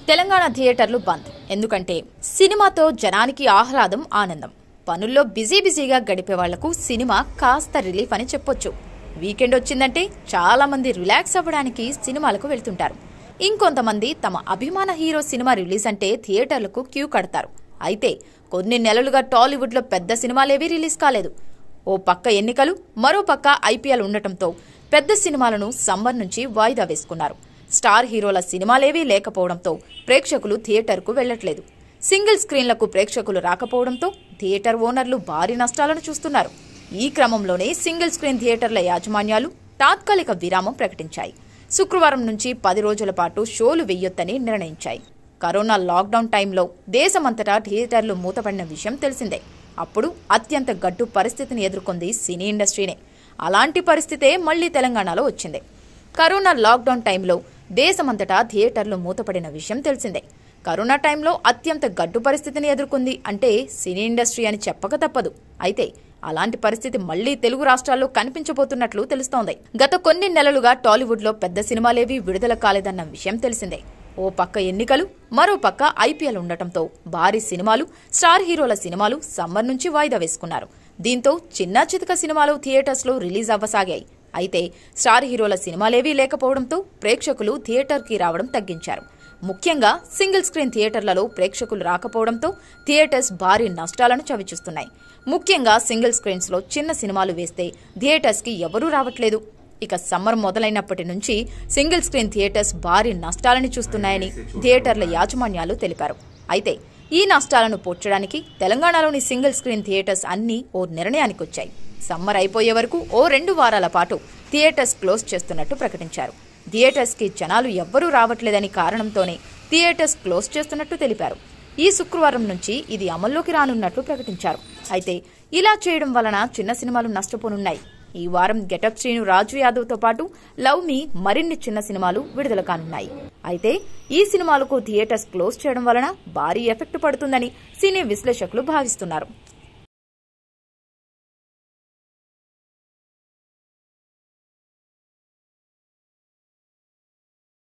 తెలంగాణ థియేటర్లు బంద్. ఎందుకంటే సినిమాతో జనానికి ఆహ్లాదం, ఆనందం. పనుల్లో బిజీగా గడిపే వాళ్లకు సినిమా కాస్త రిలీఫ్ అని చెప్పొచ్చు. వీకెండ్ వచ్చిందంటే చాలా మంది రిలాక్స్ అవ్వడానికి సినిమాలకు వెళ్తుంటారు. ఇంకొంతమంది తమ అభిమాన హీరో సినిమా రిలీజ్ అంటే థియేటర్లకు క్యూ కడతారు. అయితే కొన్ని నెలలుగా టాలీవుడ్ లో పెద్ద సినిమాలేవీ రిలీజ్ కాలేదు. ఓ పక్క ఎన్నికలు, మరో పక్క ఐపీఎల్ ఉండటంతో పెద్ద సినిమాలను సమ్మర్ నుంచి వాయిదా వేసుకున్నారు. స్టార్ హీరోల సినిమాలేవీ లేకపోవడంతో ప్రేక్షకులు థియేటర్కు వెళ్లట్లేదు. సింగిల్ స్క్రీన్లకు ప్రేక్షకులు రాకపోవడంతో థియేటర్ ఓనర్లు భారీ నష్టాలను చూస్తున్నారు. ఈ క్రమంలోనే సింగిల్ స్క్రీన్ థియేటర్ల యాజమాన్యాలు తాత్కాలిక విరామం ప్రకటించాయి. శుక్రవారం నుంచి 10 రోజుల పాటు షోలు వెయ్యొత్తని నిర్ణయించాయి. కరోనా లాక్డౌన్ టైంలో దేశమంతటా థియేటర్లు మూతపడిన విషయం తెలిసిందే. అప్పుడు అత్యంత గడ్డు పరిస్థితిని ఎదుర్కొంది సినీ ఇండస్ట్రీనే. అలాంటి పరిస్థితే మళ్లీ తెలంగాణలో వచ్చింది. కరోనా లాక్డౌన్ టైంలో దేశమంతటా థియేటర్లు మూతపడిన విషయం తెలిసిందే. కరోనా టైంలో అత్యంత గడ్డు పరిస్థితిని ఎదుర్కొంది అంటే సినీ ఇండస్ట్రీ అని చెప్పక తప్పదు. అయితే అలాంటి పరిస్థితి మళ్లీ తెలుగు రాష్ట్రాల్లో కనిపించబోతున్నట్లు తెలుస్తోంది. గత కొన్ని నెలలుగా టాలీవుడ్ లో పెద్ద సినిమాలేవీ విడుదల కాలేదన్న విషయం తెలిసిందే. ఓ పక్క ఎన్నికలు, మరో పక్క ఐపీఎల్ ఉండటంతో భారీ సినిమాలు, స్టార్ హీరోల సినిమాలు సమ్మర్ నుంచి వాయిదా వేసుకున్నారు. దీంతో చిన్న చితక సినిమాలు థియేటర్స్ లో రిలీజ్ అవ్వసాగాయి. అయితే స్టార్ హీరోల సినిమాలేవీ లేకపోవడంతో ప్రేక్షకులు థియేటర్కి రావడం తగ్గించారు. ముఖ్యంగా సింగిల్ స్క్రీన్ థియేటర్లలో ప్రేక్షకులు రాకపోవడంతో థియేటర్స్ భారీ నష్టాలను చవిచూస్తున్నాయి. ముఖ్యంగా సింగిల్ స్క్రీన్స్ లో చిన్న సినిమాలు వేస్తే థియేటర్స్ కి ఎవరూ రావట్లేదు. ఇక సమ్మర్ మొదలైనప్పటి నుంచి సింగిల్ స్క్రీన్ థియేటర్స్ భారీ నష్టాలని చూస్తున్నాయని థియేటర్ల యాజమాన్యాలు తెలిపారు. అయితే ఈ నష్టాలను పోడ్చడానికి తెలంగాణలోని సింగిల్ స్క్రీన్ థియేటర్స్ అన్నీ ఓ నిర్ణయానికొచ్చాయి. సమ్మర్ అయిపోయే వరకు ఓ 2 వారాల పాటు థియేటర్స్ క్లోజ్ చేస్తున్నట్టు ప్రకటించారు. థియేటర్స్ కి జనాలు ఎవ్వరూ రావట్లేదని కారణంతోనే థియేటర్స్ క్లోజ్ చేస్తున్నట్టు తెలిపారు. ఈ శుక్రవారం నుంచి ఇది అమల్లోకి రానున్నట్లు ప్రకటించారు. అయితే ఇలా చేయడం వలన చిన్న సినిమాలు నష్టపోనున్నాయి. ఈ వారం గెటప్ శ్రీను, రాజు యాదవ్ తో పాటు లవ్ మీ మరిన్ని చిన్న సినిమాలు విడుదల కానున్నాయి. అయితే ఈ సినిమాలకు థియేటర్స్ క్లోజ్ చేయడం వలన భారీ ఎఫెక్ట్ పడుతుందని సినీ విశ్లేషకులు భావిస్తున్నారు.